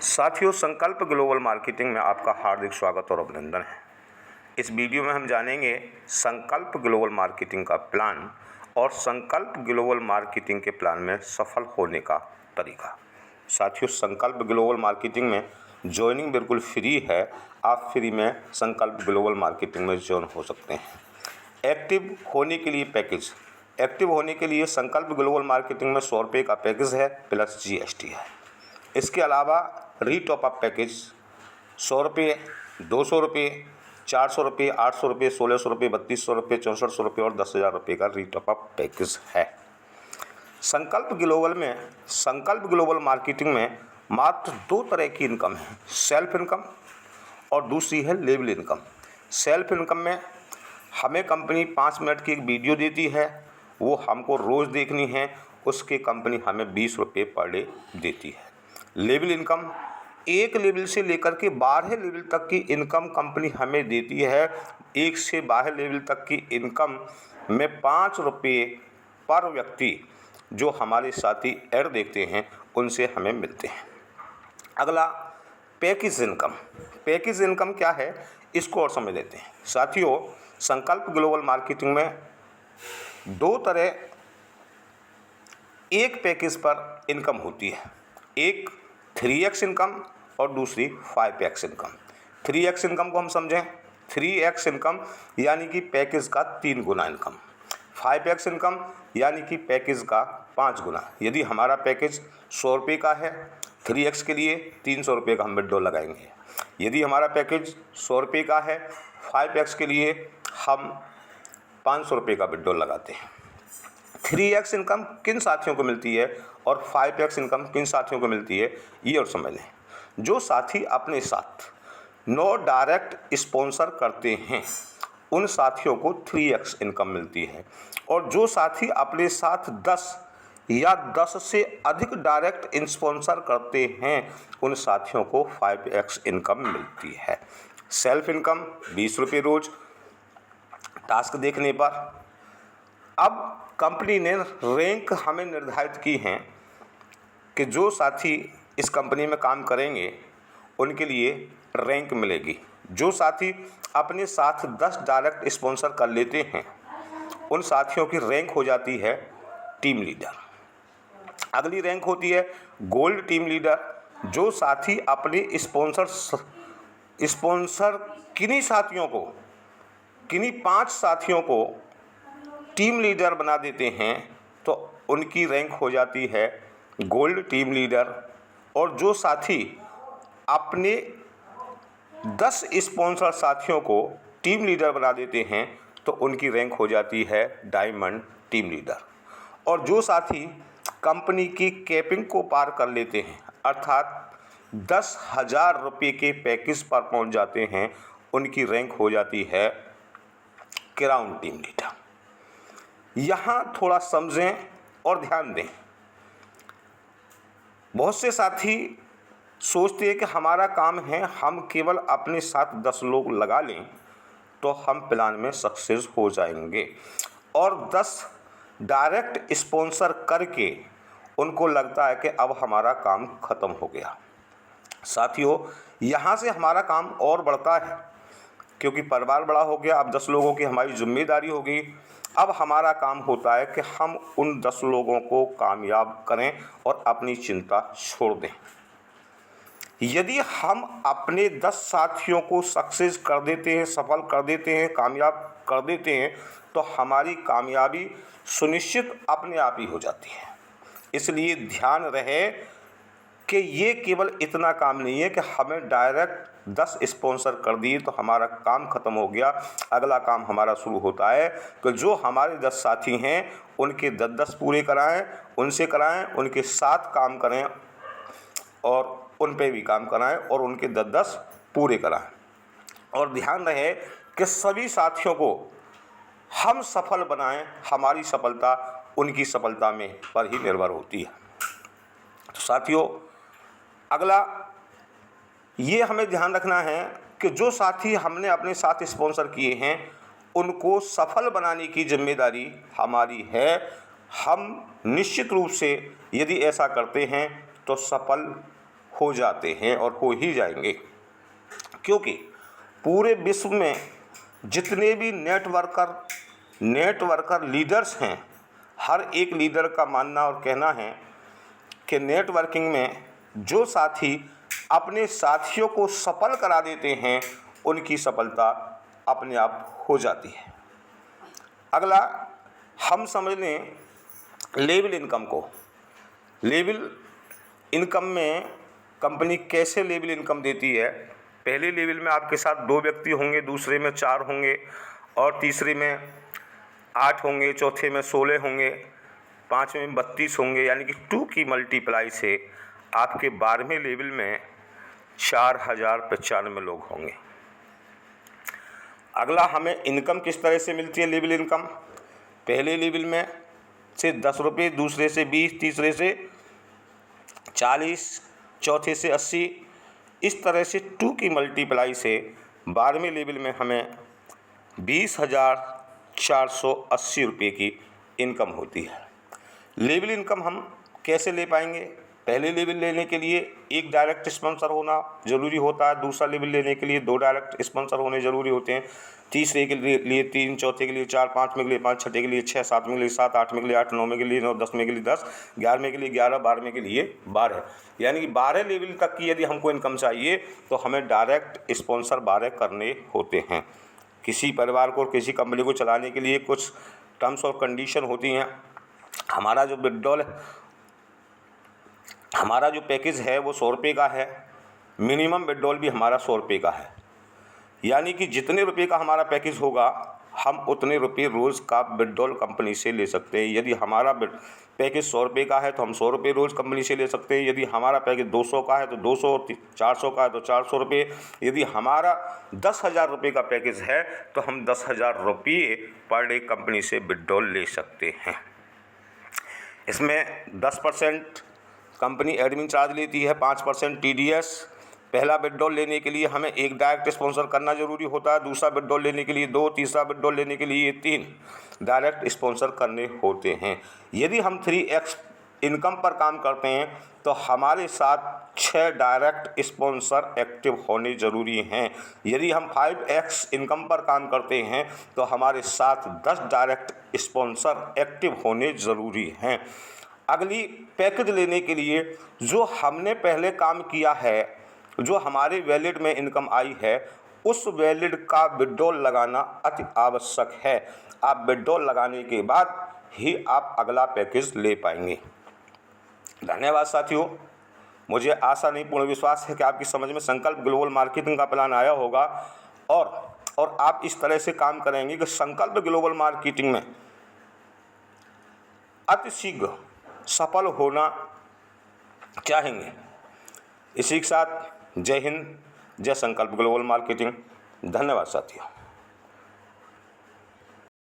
साथियों, संकल्प global marketing में आपका हार्दिक स्वागत और अभिनंदन है। इस वीडियो में हम जानेंगे संकल्प ग्लोबल मार्केटिंग का प्लान और संकल्प ग्लोबल मार्केटिंग के प्लान में सफल होने का तरीका। साथियों, संकल्प ग्लोबल मार्केटिंग में ज्वाइनिंग बिल्कुल फ्री है। आप फ्री में संकल्प ग्लोबल मार्केटिंग में ज्वाइन हो सकते हैं। एक्टिव होने के लिए पैकेज, एक्टिव होने के लिए संकल्प ग्लोबल मार्केटिंग में 100 रुपये का पैकेज है प्लस GST है। इसके अलावा रीटॉप अप पैकेज 100 रुपये, 200 रुपये, 400 रुपये, 800 रुपये, 1600 रुपये, 3200 रुपये, 6400 रुपये और 10,000 रुपये का रीटॉप अप पैकेज है। संकल्प ग्लोबल मार्केटिंग में मात्र 2 तरह की इनकम है, सेल्फ इनकम और दूसरी है लेवल इनकम। सेल्फ इनकम में हमें कंपनी 5 मिनट की एक वीडियो देती है, वो हमको रोज़ देखनी है, उसके कंपनी हमें 20 रुपये पर डे देती है। लेवल इनकम, एक लेवल से लेकर के 12 लेवल तक की इनकम कंपनी हमें देती है। 1 से 12 लेवल तक की इनकम में 5 रुपये पर व्यक्ति जो हमारे साथी ऐड देखते हैं उनसे हमें मिलते हैं। अगला पैकेज इनकम। पैकेज इनकम क्या है, इसको और समझ लेते हैं। साथियों, संकल्प ग्लोबल मार्केटिंग में 2 तरह एक पैकेज पर इनकम होती है, एक 3x इनकम और दूसरी 5x इनकम। 3x इनकम को हम समझें, 3x इनकम यानी कि पैकेज का 3 गुना इनकम। 5x इनकम यानी कि पैकेज का 5 गुना। यदि हमारा पैकेज 100 रुपये का है, 3x के लिए 300 रुपये का हम विड्रॉ लगाएंगे। यदि हमारा पैकेज 100 रुपये का है, 5x के लिए हम 500 रुपये का विड्रॉ लगाते हैं। 3x इनकम किन साथियों को मिलती है और 5x इनकम किन साथियों को मिलती है, ये और समझ लें। जो साथी अपने साथ नो डायरेक्ट स्पॉन्सर करते हैं उन साथियों को 3x इनकम मिलती है, और जो साथी अपने साथ 10 या 10 से अधिक डायरेक्ट स्पॉन्सर करते हैं उन साथियों को 5x इनकम मिलती है। सेल्फ इनकम 20 रुपये रोज टास्क देखने पर। अब कंपनी ने रैंक हमें निर्धारित की हैं कि जो साथी इस कंपनी में काम करेंगे उनके लिए रैंक मिलेगी। जो साथी अपने साथ 10 डायरेक्ट स्पॉन्सर कर लेते हैं उन साथियों की रैंक हो जाती है टीम लीडर। अगली रैंक होती है गोल्ड टीम लीडर। जो साथी अपने स्पॉन्सर किन्हीं 5 साथियों को टीम लीडर बना देते हैं तो उनकी रैंक हो जाती है गोल्ड टीम लीडर। और जो साथी अपने 10 स्पॉन्सर साथियों को टीम लीडर बना देते हैं तो उनकी रैंक हो जाती है डायमंड टीम लीडर। और जो साथी कंपनी की कैपिंग को पार कर लेते हैं, अर्थात 10,000 रुपये के पैकेज पर पहुंच जाते हैं, उनकी रैंक हो जाती है क्राउन टीम लीडर। यहाँ थोड़ा समझें और ध्यान दें। बहुत से साथी सोचते हैं कि हमारा काम है हम केवल अपने साथ 10 लोग लगा लें तो हम प्लान में सक्सेस हो जाएंगे, और 10 डायरेक्ट स्पॉन्सर करके उनको लगता है कि अब हमारा काम ख़त्म हो गया। साथियों, यहाँ से हमारा काम और बढ़ता है क्योंकि परिवार बड़ा हो गया। अब 10 लोगों की हमारी जिम्मेदारी होगी। अब हमारा काम होता है कि हम उन 10 लोगों को कामयाब करें और अपनी चिंता छोड़ दें। यदि हम अपने 10 साथियों को सक्सेस कर देते हैं, सफल कर देते हैं, कामयाब कर देते हैं, तो हमारी कामयाबी सुनिश्चित अपने आप ही हो जाती है। इसलिए ध्यान रहे कि ये केवल इतना काम नहीं है कि हमें डायरेक्ट 10 स्पॉन्सर कर दिए तो हमारा काम ख़त्म हो गया। अगला काम हमारा शुरू होता है कि जो हमारे 10 साथी हैं उनके 10-10 पूरे कराएं, उनसे कराएं, उनके साथ काम करें और उन पे भी काम कराएं और उनके 10-10 पूरे कराएं। और ध्यान रहे कि सभी साथियों को हम सफल बनाएं। हमारी सफलता उनकी सफलता में पर ही निर्भर होती है। तो साथियों, अगला ये हमें ध्यान रखना है कि जो साथी हमने अपने साथ स्पॉन्सर किए हैं उनको सफल बनाने की जिम्मेदारी हमारी है। हम निश्चित रूप से यदि ऐसा करते हैं तो सफल हो जाते हैं और हो ही जाएंगे, क्योंकि पूरे विश्व में जितने भी नेटवर्कर लीडर्स हैं, हर एक लीडर का मानना और कहना है कि नेटवर्किंग में जो साथी अपने साथियों को सफल करा देते हैं उनकी सफलता अपने आप हो जाती है। अगला हम समझ लें लेवल इनकम को। लेवल इनकम में कंपनी कैसे लेवल इनकम देती है। पहले लेवल में आपके साथ 2 व्यक्ति होंगे, दूसरे में 4 होंगे और तीसरे में 8 होंगे, चौथे में 16 होंगे, 5वें में 32 होंगे, यानी कि 2 की मल्टीप्लाई से आपके 12वें लेवल में 4095 लोग होंगे। अगला हमें इनकम किस तरह से मिलती है। लेवल इनकम पहले लेवल में से 10 रुपये, दूसरे से 20, तीसरे से 40, चौथे से 80, इस तरह से 2 की मल्टीप्लाई से 12वें लेवल में हमें 20,480 रुपये की इनकम होती है। लेवल इनकम हम कैसे ले पाएंगे। पहले लेवल लेने के लिए एक डायरेक्ट स्पॉन्सर होना ज़रूरी होता है, दूसरा लेवल लेने के लिए 2 डायरेक्ट स्पॉन्सर होने ज़रूरी होते हैं, तीसरे के लिए 3, चौथे के लिए 4, 5वें के लिए 5, छठे के लिए 6, 7वें के लिए 7, 8वें के लिए 8, 9वें के लिए 9, 10वें के लिए 10, 11वें के लिए 11, 12वें के लिए 12। यानी कि 12 लेवल तक की यदि हमको इनकम चाहिए तो हमें डायरेक्ट स्पॉन्सर 12 करने होते हैं। किसी परिवार को और किसी कंपनी को चलाने के लिए कुछ टर्म्स और कंडीशन होती हैं। हमारा जो पैकेज है वो 100 रुपये का है, मिनिमम विड्रॉल भी हमारा 100 रुपये का है, यानी कि जितने रुपये का हमारा पैकेज होगा हम उतने रुपये रोज़ का विड्रॉल कंपनी से ले सकते हैं। यदि हमारा पैकेज 100 रुपये का है तो हम 100 रुपये रोज़ कंपनी से ले सकते हैं। यदि हमारा पैकेज 200 का है तो 200, 400 का है तो 400 रुपये। यदि हमारा 10,000 रुपये का पैकेज है तो हम 10,000 रुपये पर डे कंपनी से विड्रॉल ले सकते हैं। इसमें 10% कंपनी एडमिन चार्ज लेती है, 5% TDS। पहला विड्रॉल लेने के लिए हमें एक डायरेक्ट स्पॉन्सर करना ज़रूरी होता है, दूसरा विड्रॉल लेने के लिए 2, तीसरा विड्रॉल लेने के लिए 3 डायरेक्ट स्पॉन्सर करने होते हैं। यदि हम 3x इनकम पर काम करते हैं तो हमारे साथ 6 डायरेक्ट स्पॉन्सर एक्टिव होने ज़रूरी हैं। यदि हम 5x इनकम पर काम करते हैं तो हमारे साथ 10 डायरेक्ट स्पॉन्सर एक्टिव होने ज़रूरी हैं। अगली पैकेज लेने के लिए जो हमने पहले काम किया है, जो हमारे वैलिड में इनकम आई है, उस वैलिड का विड्रॉल लगाना अति आवश्यक है। आप विड्रॉल लगाने के बाद ही आप अगला पैकेज ले पाएंगे। धन्यवाद साथियों। मुझे आशा नहीं पूर्ण विश्वास है कि आपकी समझ में संकल्प ग्लोबल मार्केटिंग का प्लान आया होगा और आप इस तरह से काम करेंगे कि संकल्प ग्लोबल मार्केटिंग में अति शीघ्र सफल होना चाहेंगे। इसी के साथ जय हिंद, जय संकल्प ग्लोबल मार्केटिंग। धन्यवाद साथियों।